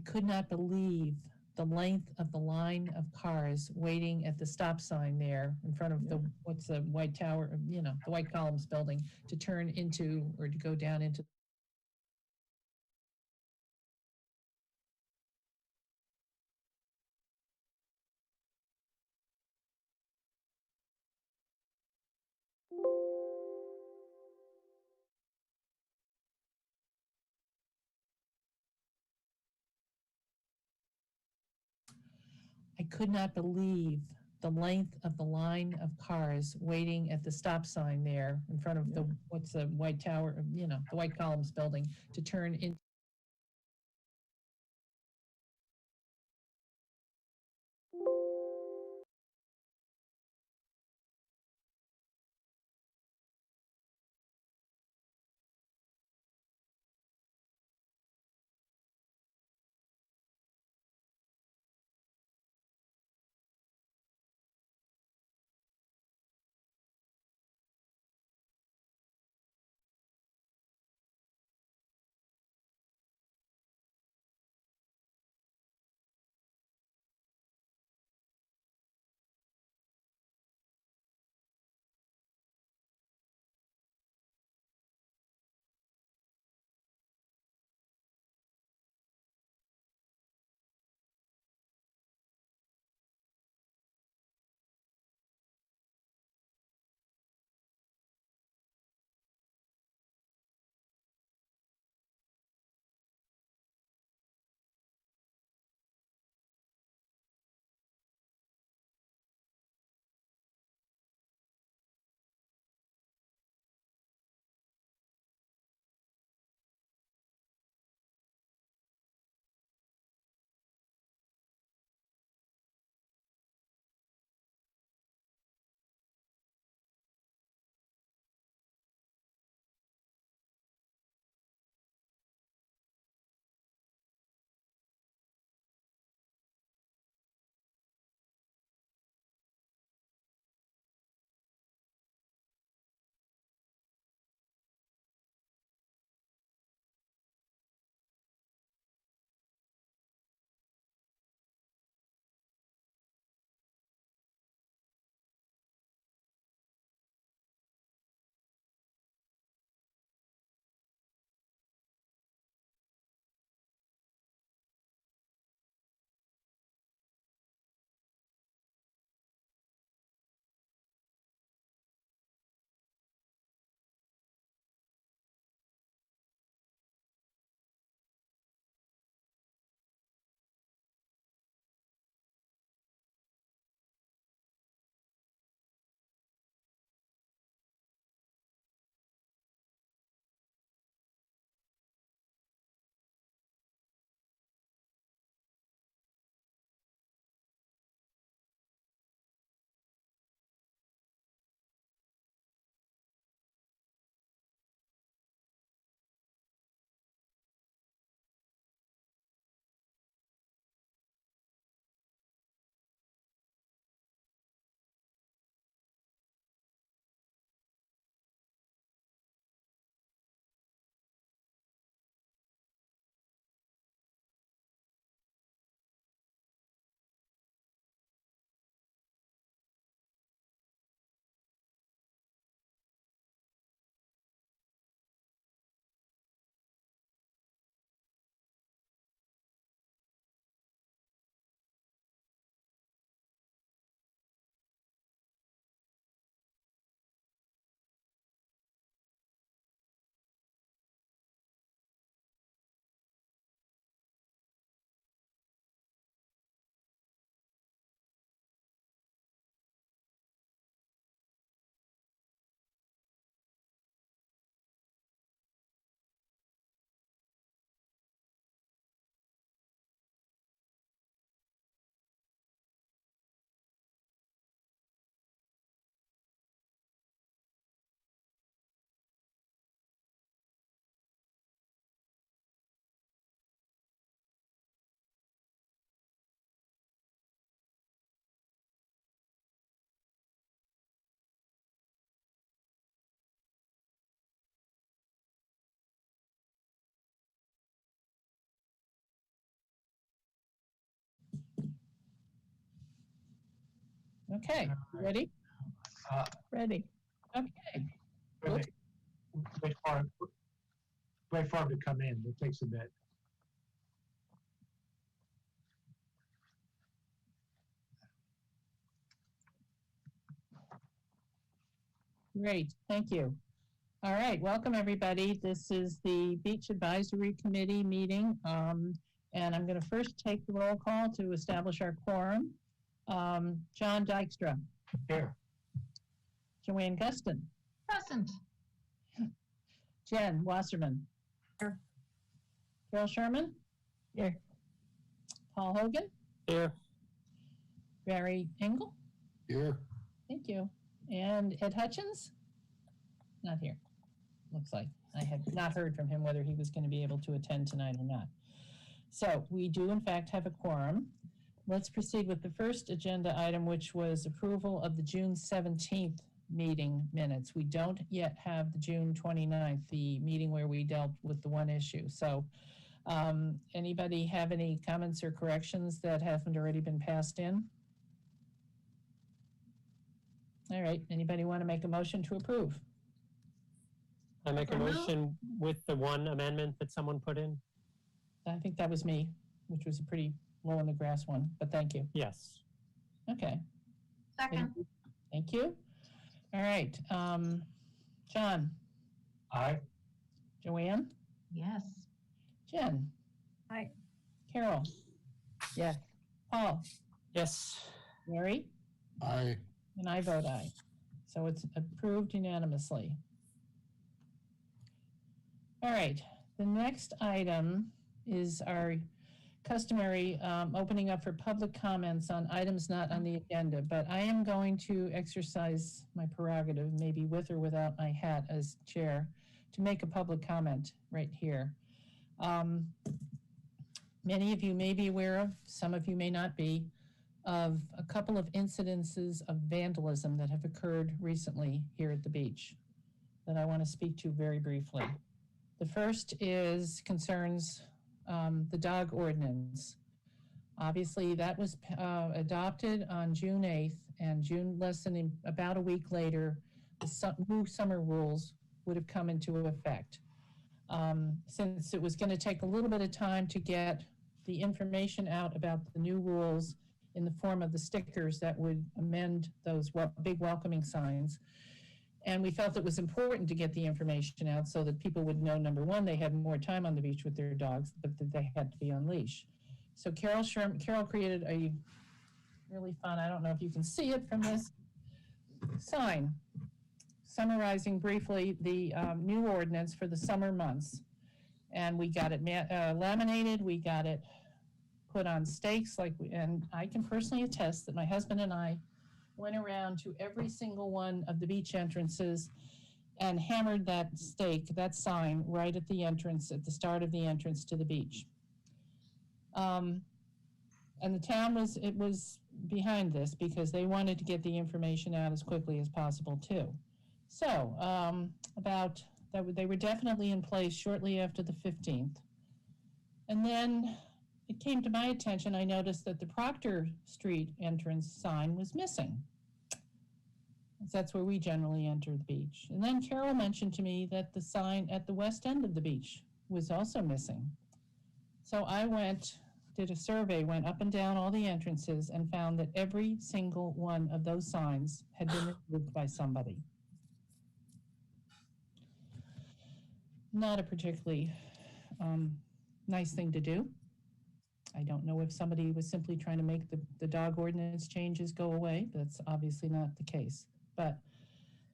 could not believe the length of the line of cars waiting at the stop sign there in front of the, what's the white tower, the White Columns building, to turn into or to go down into. I could not believe the length of the line of cars waiting at the stop sign there in front of the, what's the white tower, the White Columns building, to turn into. Okay, All right. ready? Uh, Ready. Okay, wait, wait for it, wait for him to come in. It takes a bit. great, thank you. All right, welcome everybody. This is the Beach Advisory Committee meeting. And I'm going to first take the roll call to establish our quorum. John Dykstra, Here. Joanne Guston, Present. Jen Wasserman. Here. Carol Sherman. Here. Paul Hogan. Here. Barry Engel. Here. Thank you. And Ed Hutchins? Not here, looks like. I have not heard from him whether he was going to be able to attend tonight or not. So we do in fact have a quorum. Let's proceed with the first agenda item, which was approval of the June 17th meeting minutes. We don't yet have the June 29th, the meeting where we dealt with the one issue. So anybody have any comments or corrections that haven't already been passed in? All right, anybody want to make a motion to approve? I make a motion with the one amendment that someone put in. I think that was me, which was a pretty low in the grass one, but thank you. Yes. Okay, Second. thank you. All right, John, Aye. Joanne, Yes. Jen. Aye. Carol. Yeah. Paul, Yes. Mary, Aye. and I vote aye. So it's approved unanimously. All right, the next item is our customary opening up for public comments on items not on the agenda, but I am going to exercise my prerogative, maybe with or without my hat as chair, to make a public comment right here. Many of you may be aware of, some of you may not be, of a couple of incidences of vandalism that have occurred recently here at the beach that I want to speak to very briefly. The first concerns the dog ordinance. Obviously, that was adopted on June 8th, and less than about a week later, the new summer rules would have come into effect. Since it was going to take a little bit of time to get the information out about the new rules in the form of the stickers that would amend those big welcoming signs. And we felt it was important to get the information out so that people would know, number one, they had more time on the beach with their dogs, but that they had to be on leash. So Carol created a really fun, I don't know if you can see it from this sign, summarizing briefly the new ordinance for the summer months. And we got it laminated, we got it put on stakes, and I can personally attest that my husband and I went around to every single one of the beach entrances and hammered that sign right at the entrance, at the start of the entrance to the beach. And the town was behind this because they wanted to get the information out as quickly as possible too. So they were definitely in place shortly after the 15th. And then it came to my attention, I noticed that the Proctor Street entrance sign was missing. That's where we generally enter the beach. And then Carol mentioned to me that the sign at the west end of the beach was also missing. So I did a survey, went up and down all the entrances and found that every single one of those signs had been removed by somebody. Not a particularly nice thing to do. I don't know if somebody was simply trying to make the dog ordinance changes go away. That's obviously not the case. But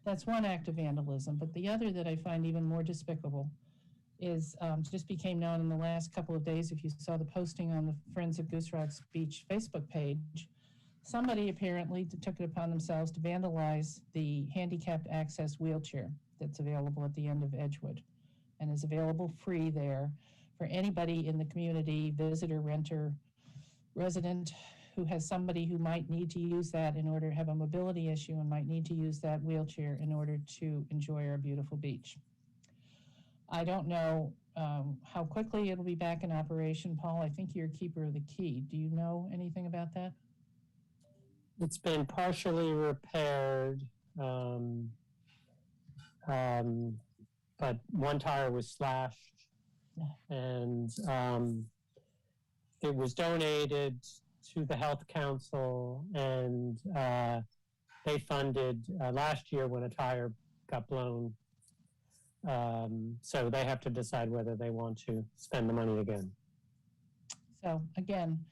that's one act of vandalism. But the other that I find even more despicable is just became known in the last couple of days. If you saw the posting on the Friends of Goose Rocks Beach Facebook page, somebody apparently took it upon themselves to vandalize the handicapped access wheelchair that's available at the end of Edgewood and is available free there for anybody in the community, visitor, renter, resident, who has somebody who might need to use that in order to have a mobility issue and might need to use that wheelchair in order to enjoy our beautiful beach. I don't know how quickly it'll be back in operation. Paul, I think you're a keeper of the key. Do you know anything about that? It's been partially repaired, but one tire was slashed, and it was donated to the Health Council, and they funded last year when a tire got blown. So they have to decide whether they want to spend the money again. So again,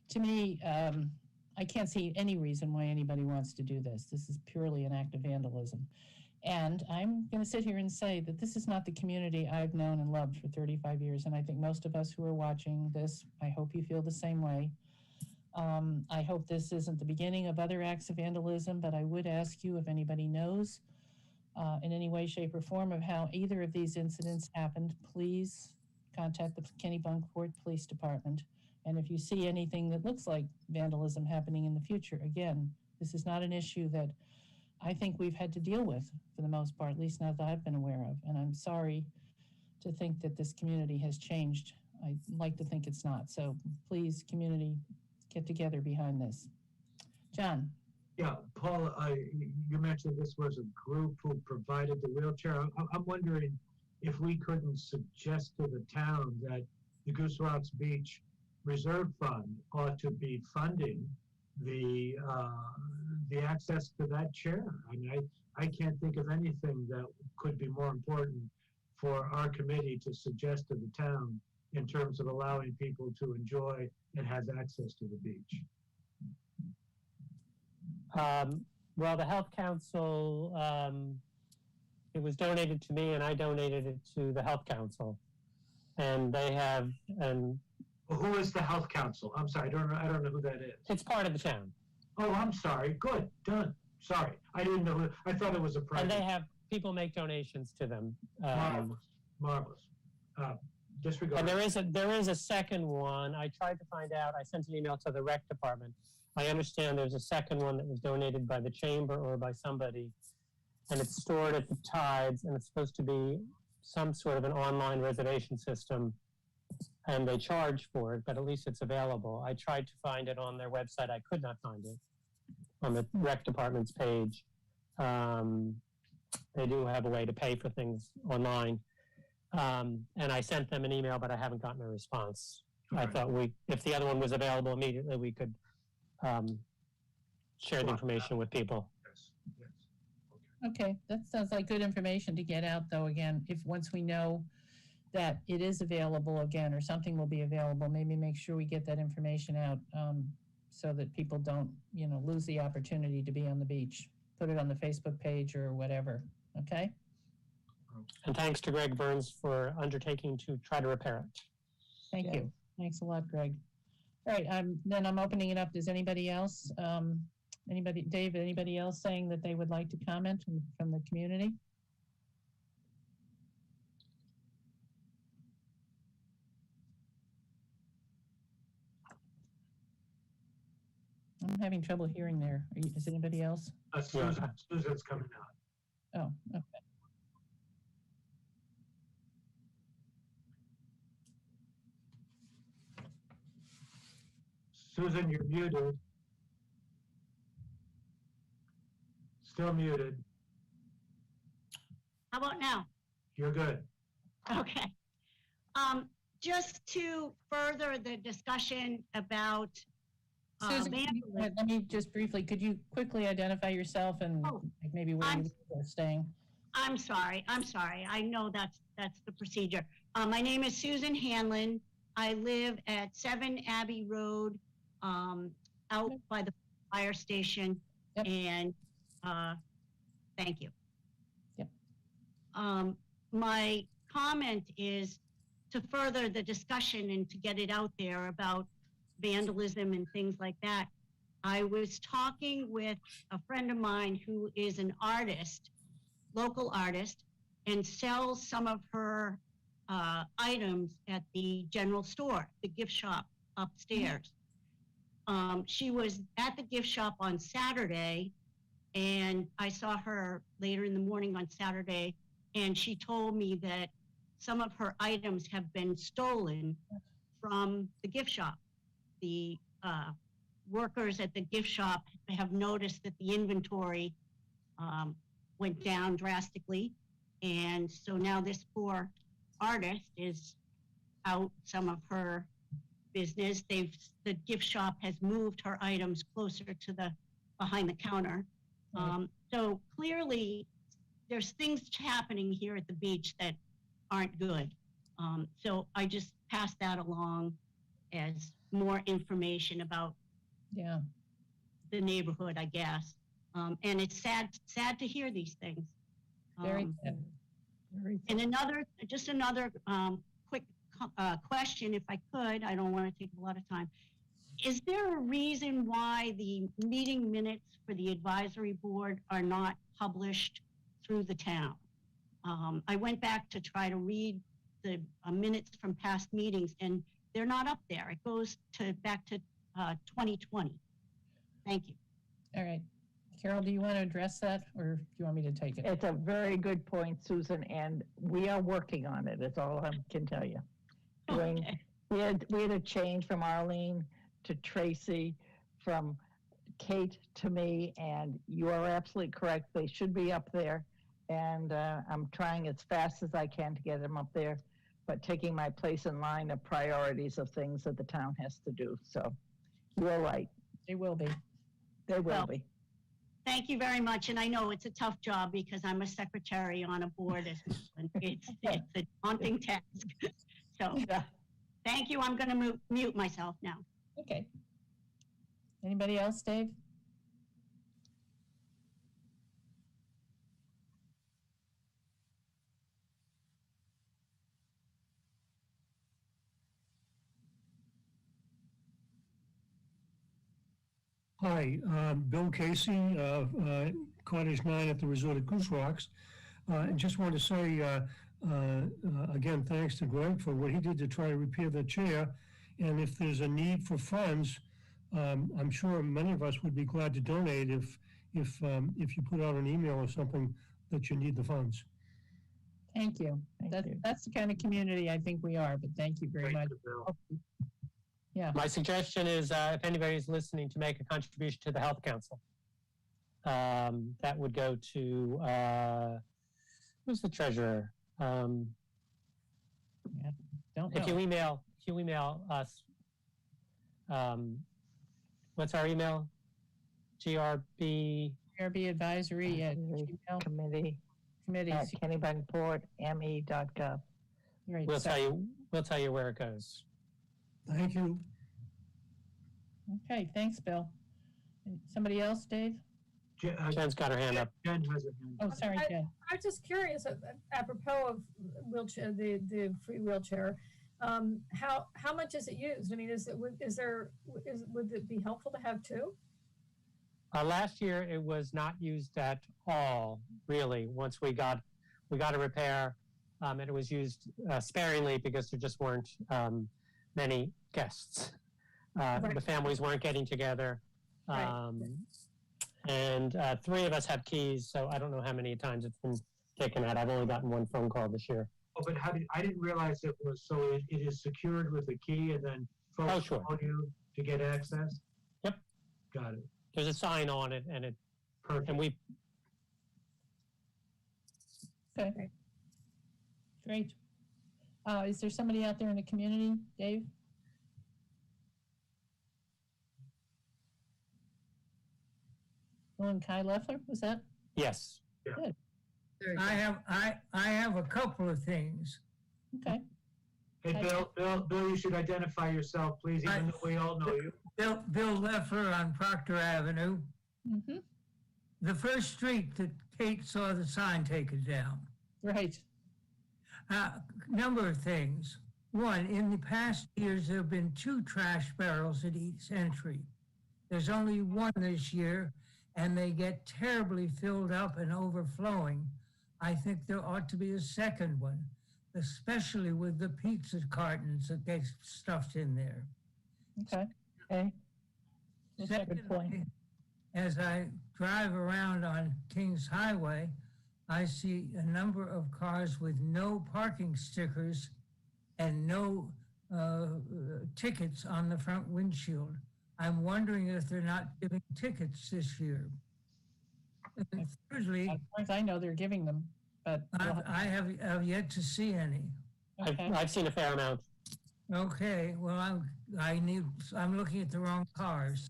to me, I can't see any reason why anybody wants to do this. This is purely an act of vandalism. And I'm going to sit here and say that this is not the community I've known and loved for 35 years. And I think most of us who are watching this, I hope you feel the same way. I hope this isn't the beginning of other acts of vandalism, but I would ask you if anybody knows in any way, shape, or form of how either of these incidents happened, please contact the Kennebunkport Police Department. And if you see anything that looks like vandalism happening in the future, again, this is not an issue that I think we've had to deal with for the most part, at least not that I've been aware of. And I'm sorry to think that this community has changed. I'd like to think it's not. So please, community, get together behind this. John. Yeah, Paul, you mentioned this was a group who provided the wheelchair. I'm wondering if we couldn't suggest to the town that the Goose Rocks Beach Reserve Fund ought to be funding the access to that chair. I mean, I can't think of anything that could be more important for our committee to suggest to the town in terms of allowing people to enjoy and have access to the beach. Well, the Health Council, it was donated to me, and I donated it to the Health Council, and they have Well, who is the Health Council? I'm sorry, I don't know who that is. It's part of the town. Oh, I'm sorry. Good, done. Sorry, I didn't know. I thought it was a private. And they have people make donations to them. Marvelous. Disregard. And there is a second one. I tried to find out. I sent an email to the rec department. I understand there's a second one that was donated by the chamber or by somebody, and it's stored at the Tides, and it's supposed to be some sort of an online reservation system, and they charge for it, but at least it's available. I tried to find it on their website. I could not find it on the rec department's page. They do have a way to pay for things online. And I sent them an email, but I haven't gotten a response. I thought if the other one was available immediately, we could share the information with people. Yes. Okay, that sounds like good information to get out, though. Again, if once we know that it is available again, or something will be available, maybe make sure we get that information out so that people don't, lose the opportunity to be on the beach. Put it on the Facebook page or whatever. Okay. And thanks to Greg Burns for undertaking to try to repair it. Thank you. Thanks a lot, Greg. All right, then I'm opening it up. Does anybody else, David, anybody else saying that they would like to comment from the community? I'm having trouble hearing there. Is anybody else? Susan's coming out. Oh, okay. Susan, you're muted. Still muted. How about now? You're good. Okay. Just to further the discussion about Susan, let me just briefly, could you quickly identify yourself and maybe where you are staying? I'm sorry. I know that's the procedure. My name is Susan Hanlon. I live at 7 Abbey Road, out by the fire station. Yep. And thank you. Yep. My comment is to further the discussion and to get it out there about vandalism and things like that. I was talking with a friend of mine who is an artist, local artist, and sells some of her items at the general store, the gift shop upstairs. She was at the gift shop on Saturday, and I saw her later in the morning on Saturday, and she told me that some of her items have been stolen from the gift shop. The workers at the gift shop have noticed that the inventory went down drastically. And so now this poor artist is out some of her business. The gift shop has moved her items closer to the behind the counter. So clearly there's things happening here at the beach that aren't good. So I just passed that along as more information about the neighborhood, I guess. And it's sad to hear these things. Very sad. And another quick question, if I could, I don't want to take a lot of time. Is there a reason why the meeting minutes for the advisory board are not published through the town? I went back to try to read the minutes from past meetings, and they're not up there. It goes back to 2020. Thank you. All right. Carol, do you want to address that, or do you want me to take it? It's a very good point, Susan, and we are working on it, is all I can tell you. Okay. We had a change from Arlene to Tracy, from Kate to me, and you are absolutely correct. They should be up there, and I'm trying as fast as I can to get them up there, but taking my place in line of priorities of things that the town has to do. So you're right. They will be. They will be. Thank you very much. And I know it's a tough job because I'm a secretary on a board as well, and it's a daunting task. So thank you. I'm going to mute myself now. Okay. Anybody else, Dave? Hi, Bill Casey, Cottage 9 at the resort at Goose Rocks. And just wanted to say, again, thanks to Greg for what he did to try to repair the chair. And if there's a need for funds, I'm sure many of us would be glad to donate if you put out an email or something that you need the funds. Thank you. That's the kind of community I think we are, but thank you very much. Yeah. My suggestion is if anybody's listening to make a contribution to the Health Council, that would go to, who's the treasurer? Don't know. If you email us, what's our email? GRB advisory at Gmail Committee committee. at kennebunkportme.gov. Right, We'll tell you where it goes. Thank you. Okay, thanks, Bill. Somebody else, Dave? Jen's got her hand up. Jen has a hand. Oh, sorry, Jen. I'm just curious, apropos of wheelchair, the free wheelchair, how much is it used? I mean, would it be helpful to have two? Last year, it was not used at all, really. Once we got a repair, and it was used sparingly because there just weren't many guests. Right. The families weren't getting together. Right. And 3 of us have keys, so I don't know how many times it's been taken out. I've only gotten 1 phone call this year. Oh, but I didn't realize it was, so it is secured with a key and then folks sure. call you to get access? Yep. Got it. There's a sign on it, Perfect. and we. Okay. Great. Is there somebody out there in the community, Dave? Oh, and Kai Leffler, was that? Yes. Good. I have a couple of things. Okay. Hey, Bill, you should identify yourself, please, even though we all know you. Bill Leffler on Proctor Avenue. Mm-hmm. The first street that Kate saw the sign taken down. Right. Number of things. One, in the past years, there have been 2 trash barrels at each entry. There's only 1 this year, and they get terribly filled up and overflowing. I think there ought to be a second one, especially with the pizza cartons that get stuffed in there. Okay. Okay. That's a good point. Secondly, as I drive around on Kings Highway, I see a number of cars with no parking stickers and no tickets on the front windshield. I'm wondering if they're not giving tickets this year. And thirdly, As far as I know, they're giving them, but we'll I have yet to see any. okay. I've seen a fair amount. Okay, well, I'm looking at the wrong cars.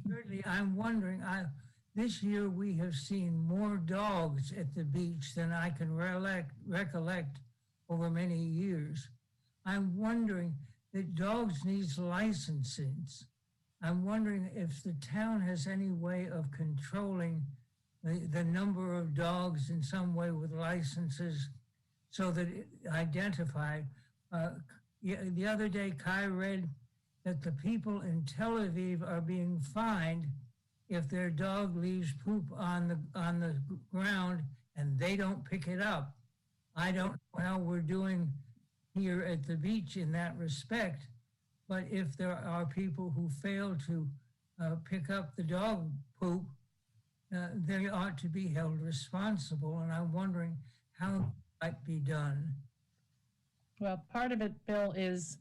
Thirdly, I'm wondering, this year we have seen more dogs at the beach than I can recollect over many years. I'm wondering that dogs needs licensing. I'm wondering if the town has any way of controlling the number of dogs in some way with licenses so that it identify. The other day, Kai read that the people in Tel Aviv are being fined if their dog leaves poop on the ground and they don't pick it up. I don't know how we're doing here at the beach in that respect, but if there are people who fail to pick up the dog poop, they ought to be held responsible. And I'm wondering how that might be done. Well, part of it, Bill, is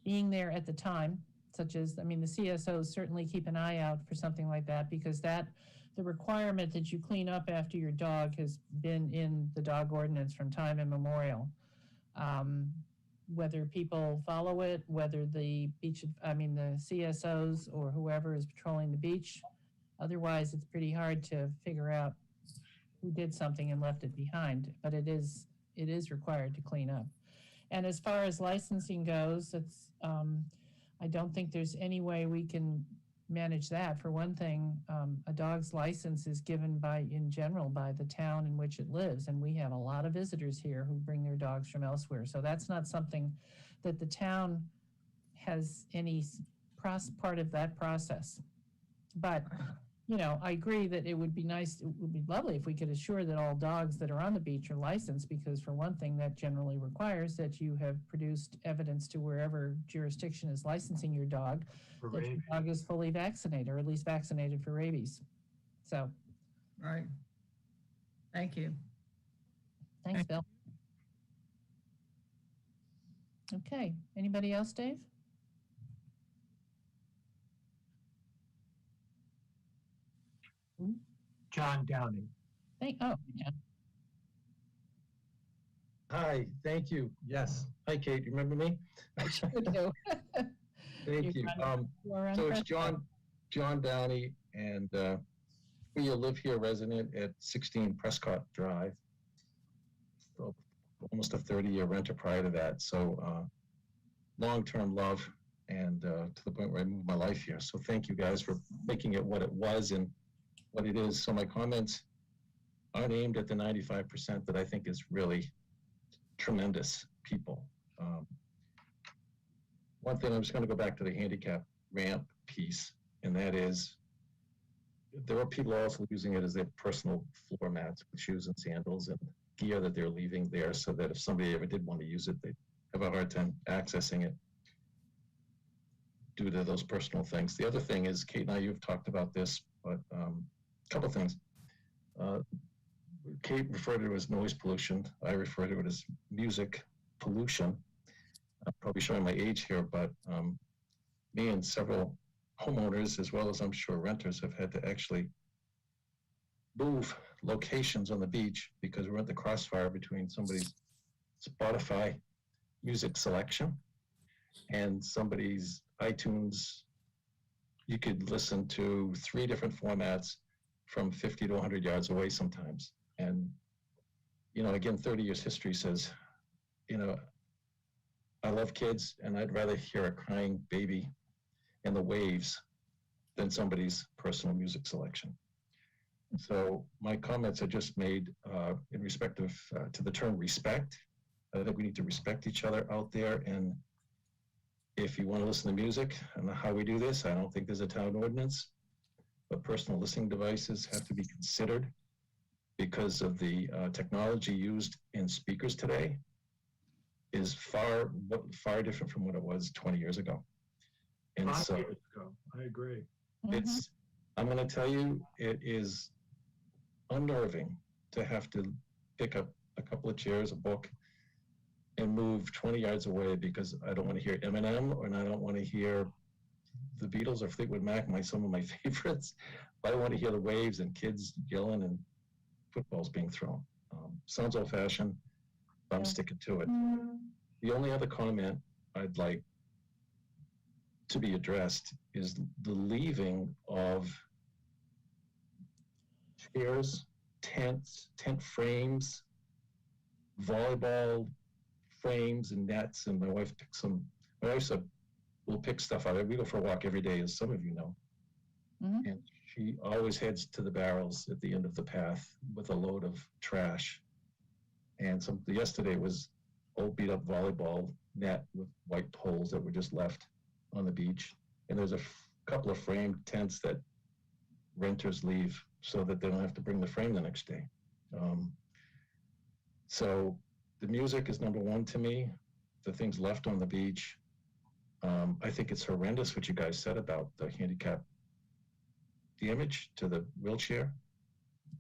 being there at the time, such as, I mean, the CSOs certainly keep an eye out for something like that, because the requirement that you clean up after your dog has been in the dog ordinance from time immemorial. Whether people follow it, whether the CSOs or whoever is patrolling the beach, otherwise it's pretty hard to figure out who did something and left it behind, but it is required to clean up. And as far as licensing goes, I don't think there's any way we can manage that. For one thing, a dog's license is given in general by the town in which it lives, and we have a lot of visitors here who bring their dogs from elsewhere. So that's not something that the town has any part of that process. But I agree that it would be lovely if we could assure that all dogs that are on the beach are licensed, because for one thing, that generally requires that you have produced evidence to wherever jurisdiction is licensing your dog, that your dog is fully vaccinated, or at least vaccinated for rabies. So. Right. Thank you. Thanks, Bill. Okay, anybody else, Dave? John Downey. Yeah. Hi, thank you. Yes. Hi, Kate. You remember me? I sure do. Thank you. So it's John Downey, and we live here resident at 16 Prescott Drive. So almost a 30-year renter prior to that. So long-term love, and to the point where I moved my life here. So thank you guys for making it what it was and what it is. So my comments aren't aimed at the 95% that I think is really tremendous people. One thing, I'm just going to go back to the handicap ramp piece, and that is there are people also using it as their personal floor mats with shoes and sandals and gear that they're leaving there, so that if somebody ever did want to use it, they have a hard time accessing it due to those personal things. The other thing is, Kate and I, you've talked about this, but a couple of things. Kate referred to it as noise pollution. I refer to it as music pollution. I'm probably showing my age here, but me and several homeowners, as well as I'm sure renters, have had to actually move locations on the beach because we're at the crossfire between somebody's Spotify music selection and somebody's iTunes. You could listen to 3 different formats from 50 to 100 yards away sometimes. And, again, 30 years history says, I love kids, and I'd rather hear a crying baby in the waves than somebody's personal music selection. So my comments are just made in respect of to the term respect. I think we need to respect each other out there. And if you want to listen to music, and how we do this, I don't think there's a town ordinance, but personal listening devices have to be considered because of the technology used in speakers today is far different from what it was 20 years ago. And 5 so years ago, I agree. it's, I'm going to tell you, it is unnerving to have to pick up a couple of chairs, a book, and move 20 yards away because I don't want to hear Eminem, or I don't want to hear the Beatles or Fleetwood Mac, some of my favorites, but I want to hear the waves and kids yelling and footballs being thrown. Sounds old fashioned, but I'm Yeah. sticking to it. The only other comment I'd like to be addressed is the leaving of chairs, tents, tent frames, volleyball frames and nets, and my wife said, we'll pick stuff out. We go for a walk every day, as some of you know. Mhm. And she always heads to the barrels at the end of the path with a load of trash. And yesterday was old beat up volleyball net with white poles that were just left on the beach. And there's a couple of framed tents that renters leave so that they don't have to bring the frame the next day. So the music is number one to me. The things left on the beach. I think it's horrendous what you guys said about the handicap damage to the wheelchair.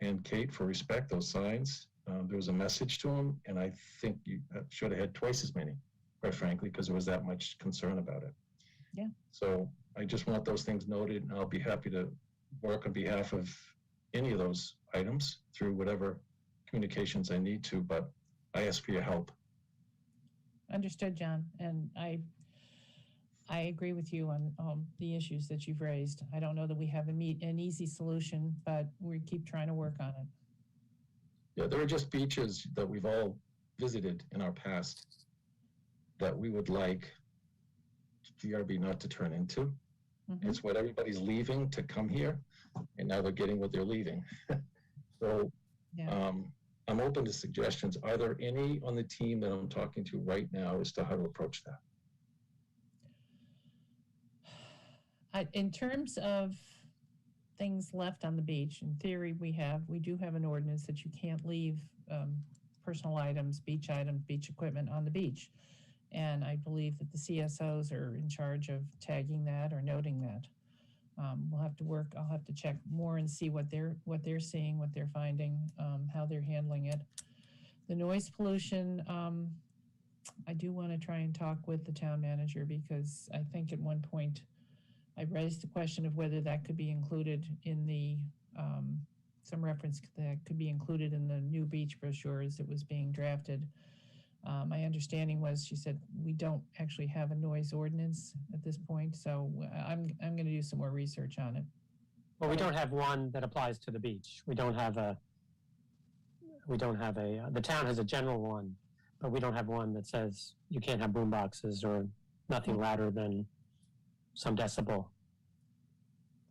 And Kate, for respect, those signs, there was a message to them, and I think you should have had twice as many, quite frankly, because there was that much concern about it. Yeah. So I just want those things noted, and I'll be happy to work on behalf of any of those items through whatever communications I need to, but I ask for your help. Understood, John, and I agree with you on the issues that you've raised. I don't know that we have an easy solution, but we keep trying to work on it. Yeah, there are just beaches that we've all visited in our past that we would like GRB not to turn into. Mhm. It's what everybody's leaving to come here, and now they're getting what they're leaving. So Yeah. I'm open to suggestions. Are there any on the team that I'm talking to right now as to how to approach that? In terms of things left on the beach, in theory, we do have an ordinance that you can't leave personal items, beach equipment on the beach. And I believe that the CSOs are in charge of tagging that or noting that. I'll have to check more and see what they're seeing, what they're finding, how they're handling it. The noise pollution, I do want to try and talk with the town manager, because I think at one point I raised the question of whether that could be included in the, some reference that could be included in the new beach brochure as it was being drafted. My understanding was, she said, we don't actually have a noise ordinance at this point, so I'm going to do some more research on it. Well, we don't have one that applies to the beach. The town has a general one, but we don't have one that says you can't have boom boxes or nothing louder than some decibel.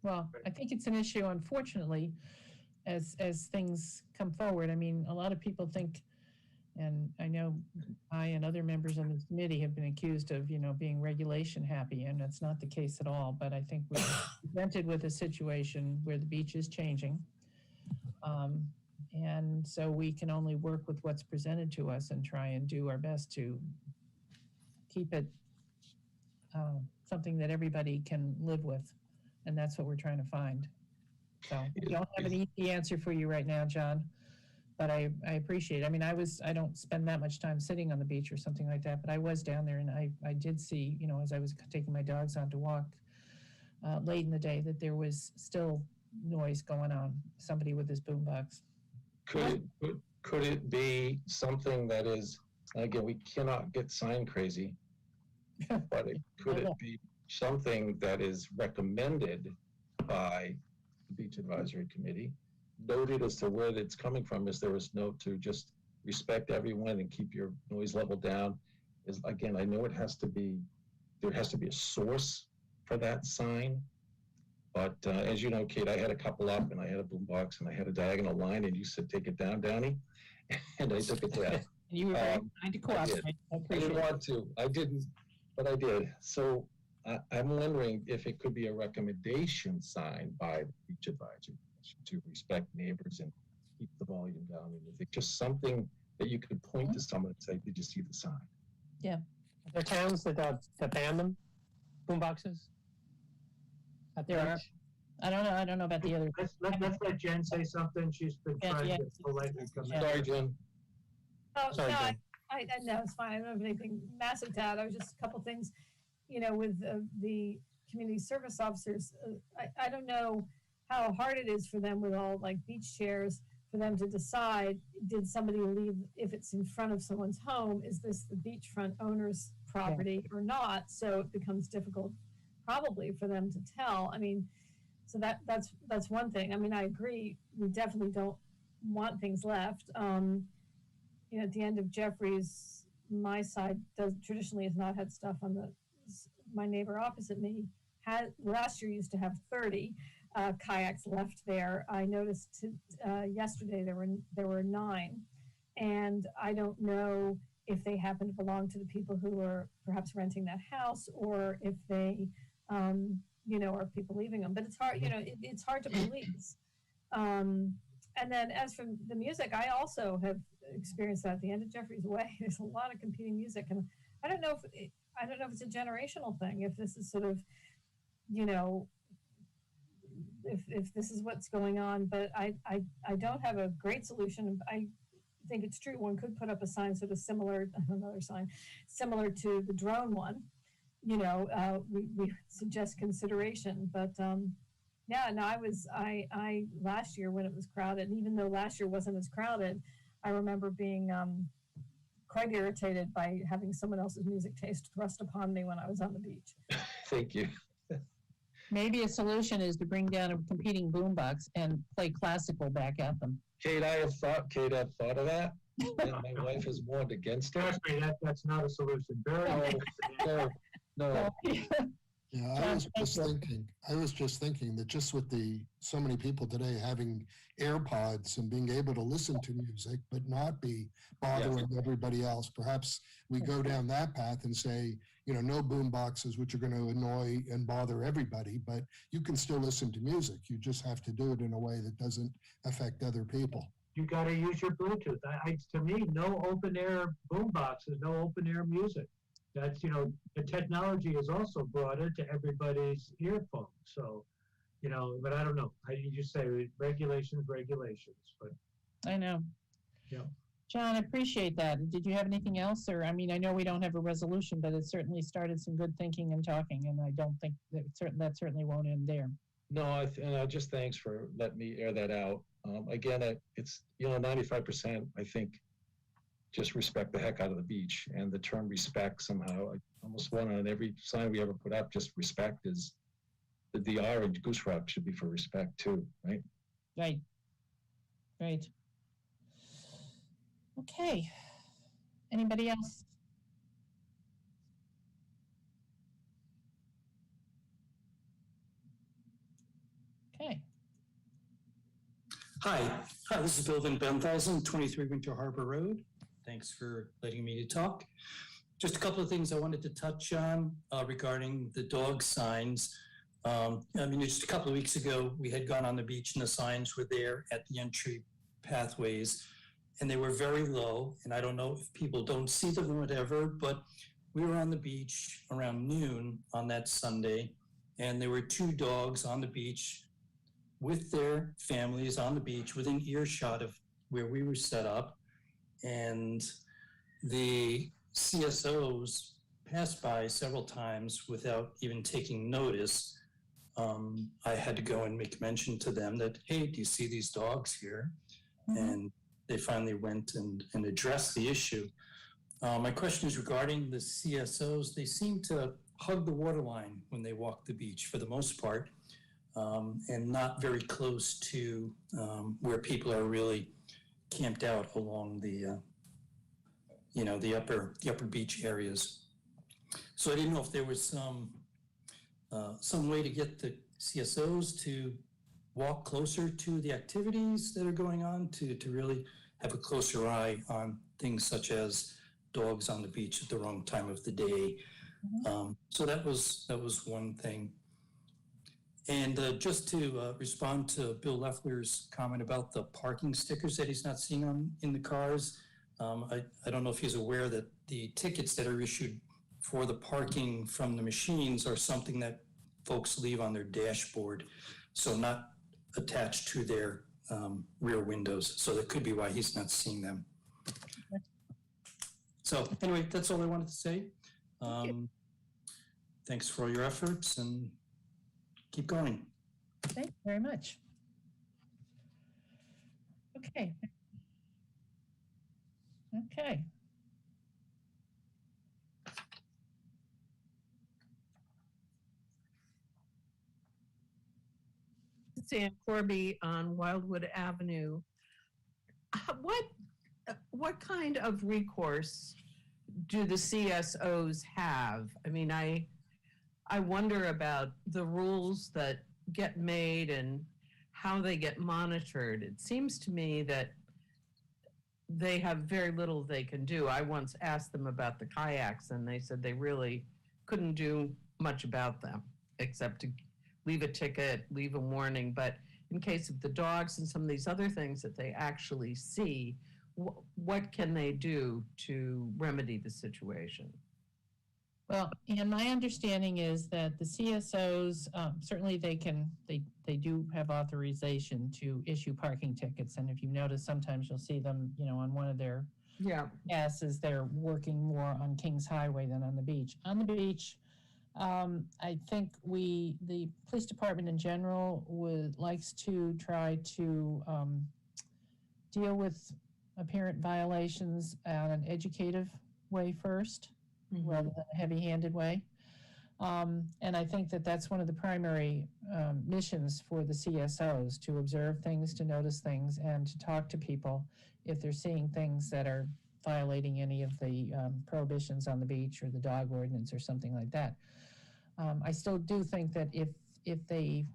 Well, I think it's an issue, unfortunately, as things come forward. I mean, a lot of people think, and I know I and other members on this committee have been accused of, being regulation happy, and that's not the case at all. But I think we're presented with a situation where the beach is changing. And so we can only work with what's presented to us and try and do our best to keep it something that everybody can live with. And that's what we're trying to find. So I don't have an easy answer for you right now, John, but I appreciate it. I mean, I don't spend that much time sitting on the beach or something like that, but I was down there, and I did see, as I was taking my dogs on to walk late in the day, that there was still noise going on, somebody with his boombox. Could it be something that is, again, we cannot get sign crazy, but could it be something that is recommended by the Beach Advisory Committee, noted as to where it's coming from? Is there a note to just respect everyone and keep your noise level down? Again, I know there has to be a source for that sign. But as you know, Kate, I had a couple up, and I had a boombox, and I had a diagonal line, and you said, take it down, Downey. And I took it down. You were very kind to cooperate. I didn't want to. I didn't, but I did. So I'm wondering if it could be a recommendation sign by the Beach Advisory Commission to respect neighbors and keep the volume down. And if it's just something that you could point to someone and say, did you see the sign? Yeah. Are there towns that ban them, boomboxes? There are. I don't know about the other. Let's let Jen say something. She's been trying to politely come in. Sorry, Jen. Oh, Sorry, no, Jen. I no, it's fine. I don't have anything massive to add. I was just a couple things, with the community service officers, I don't know how hard it is for them with all like beach chairs for them to decide, did somebody leave, if it's in front of someone's home, is this the beachfront owner's property or not? So it becomes difficult probably for them to tell. I mean, so that's one thing. I mean, I agree. We definitely don't want things left. At the end of Jeffrey's, my side traditionally has not had stuff on my neighbor opposite me had last year used to have 30 kayaks left there. I noticed yesterday there were 9, and I don't know if they happen to belong to the people who are perhaps renting that house, or if they are people leaving them. But it's hard, it's hard to police. And then as for the music, I also have experienced that at the end of Jeffrey's Way. There's a lot of competing music, and I don't know if it's a generational thing. If this is sort of, if this is what's going on. But I don't have a great solution. I think it's true. One could put up a sign sort of similar, another sign similar to the drone one. We suggest consideration, but. Yeah, no, I last year when it was crowded, and even though last year wasn't as crowded, I remember being quite irritated by having someone else's music taste thrust upon me when I was on the beach. Thank you. Maybe a solution is to bring down a competing boombox and play classical back at them. Kate, I have thought of that, and my wife has warned against it. Trust me, that's not a solution. Very No. Yeah, I was just thinking that just with so many people today having AirPods and being able to listen to music, but not be bothering everybody else, perhaps we go down that path and say, no boom boxes, which are going to annoy and bother everybody, but you can still listen to music. You just have to do it in a way that doesn't affect other people. You got to use your Bluetooth. To me, no open air boom boxes, no open air music. That's, the technology is also brought into everybody's earphones. So, but I don't know. You just say regulations, but. I know. Yeah. John, I appreciate that. Did you have anything else? Or, I know we don't have a resolution, but it certainly started some good thinking and talking, and I don't think that certainly won't end there. No, just thanks for letting me air that out. Again, it's, 95%, I think, just respect the heck out of the beach, and the term respect somehow, I almost want on every sign we ever put up, just respect is, the R in Goose Rock should be for respect too, right? Right. Okay. Anybody else? Okay. Hi, this is Bill Van Benthausen, 23 Winter Harbor Road. Thanks for letting me to talk. Just a couple of things I wanted to touch on regarding the dog signs. Just a couple of weeks ago, we had gone on the beach and the signs were there at the entry pathways, and they were very low. And I don't know if people don't see them or whatever, but we were on the beach around noon on that Sunday, and there were 2 dogs on the beach with their families on the beach within earshot of where we were set up. And the CSOs passed by several times without even taking notice. I had to go and make mention to them that, hey, do you see these dogs here? Mm-hmm. And they finally went and addressed the issue. My question is regarding the CSOs. They seem to hug the waterline when they walk the beach for the most part, and not very close to where people are really camped out along the upper beach areas. So I didn't know if there was some way to get the CSOs to walk closer to the activities that are going on, to really have a closer eye on things such as dogs on the beach at the wrong time of the day. Mm-hmm. So that was one thing. And just to respond to Bill Leffler's comment about the parking stickers that he's not seeing in the cars, I don't know if he's aware that the tickets that are issued for the parking from the machines are something that folks leave on their dashboard, so not attached to their rear windows. So that could be why he's not seeing them. So anyway, that's all I wanted to say. Thanks for all your efforts, and keep going. Thank you very much. Okay. Okay. Sam Corby on Wildwood Avenue. What kind of recourse do the CSOs have? I mean, I wonder about the rules that get made and how they get monitored. It seems to me that they have very little they can do. I once asked them about the kayaks and they said they really couldn't do much about them except to leave a ticket, leave a warning. But in case of the dogs and some of these other things that they actually see, what can they do to remedy the situation? Well, and my understanding is that the CSOs, certainly they do have authorization to issue parking tickets. And if you notice, sometimes you'll see them, on one of their passes, they're working more on Kings Highway than on the beach. On the beach, I think the police department in general likes to try to deal with apparent violations in an educative way first, rather than a heavy-handed way. And I think that that's one of the primary missions for the CSOs, to observe things, to notice things, and to talk to people if they're seeing things that are violating any of the prohibitions on the beach or the dog ordinance or something like that. I still do think that if they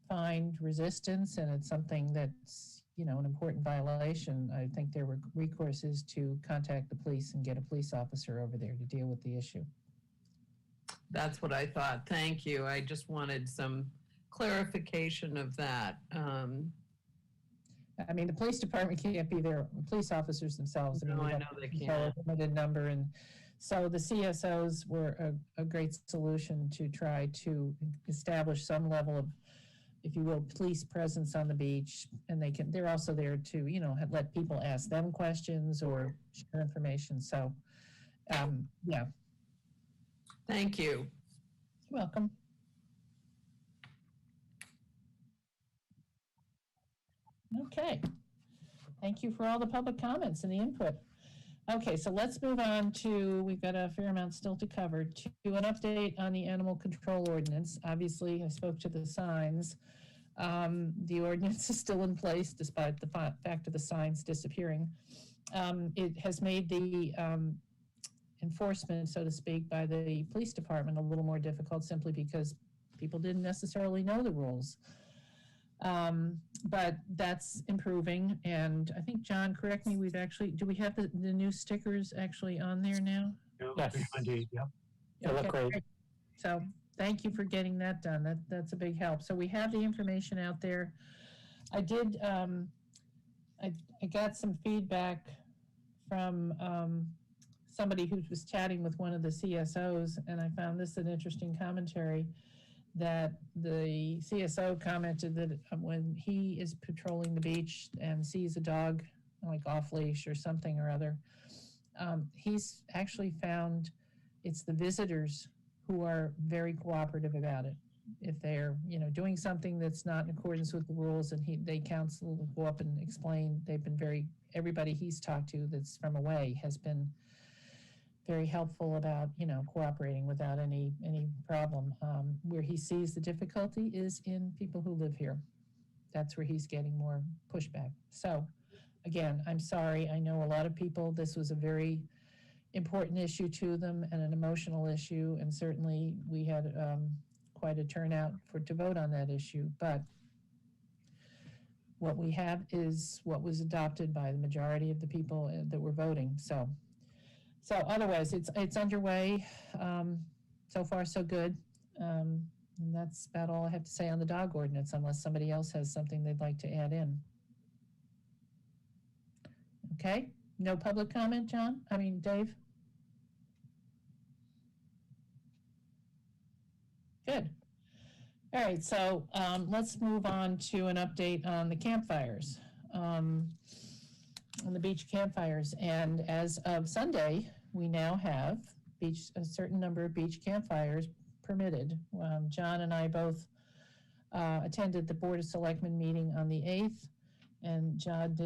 find resistance and it's something that's an important violation, I think their recourse is to contact the police and get a police officer over there to deal with the issue. That's what I thought. Thank you. I just wanted some clarification of that. I mean, the police department can't be there, police officers themselves. No, I know they can't. A limited number, and so the CSOs were a great solution to try to establish some level of, if you will, police presence on the beach. And they're also there to, let people ask them questions or share information. So, yeah. Thank you. You're welcome. Okay. Thank you for all the public comments and the input. Okay, so let's move on to, we've got a fair amount still to cover, to an update on the animal control ordinance. Obviously, I spoke to the signs. The ordinance is still in place despite the fact of the signs disappearing. It has made the enforcement, so to speak, by the police department a little more difficult, simply because people didn't necessarily know the rules. But that's improving, and I think, John, correct me, do we have the new stickers actually on there now? Yes. Indeed, yeah. They look great. So thank you for getting that done. That's a big help. So we have the information out there. I did, I got some feedback from somebody who was chatting with one of the CSOs, and I found this an interesting commentary, that the CSO commented that when he is patrolling the beach and sees a dog like off leash or something or other, he's actually found it's the visitors who are very cooperative about it. If they're, doing something that's not in accordance with the rules, and they counsel, go up and explain, everybody he's talked to that's from away has been very helpful about, cooperating without any problem. Where he sees the difficulty is in people who live here. That's where he's getting more pushback. So again, I'm sorry. I know a lot of people, this was a very important issue to them and an emotional issue. And certainly we had quite a turnout to vote on that issue. But what we have is what was adopted by the majority of the people that were voting. So otherwise, it's underway. So far, so good. And that's about all I have to say on the dog ordinance, unless somebody else has something they'd like to add in. Okay, no public comment, Dave? Good. All right, so let's move on to an update on the campfires. On the beach campfires, and as of Sunday, we now have a certain number of beach campfires permitted. John and I both attended the Board of Selectmen meeting on the 8th, and John did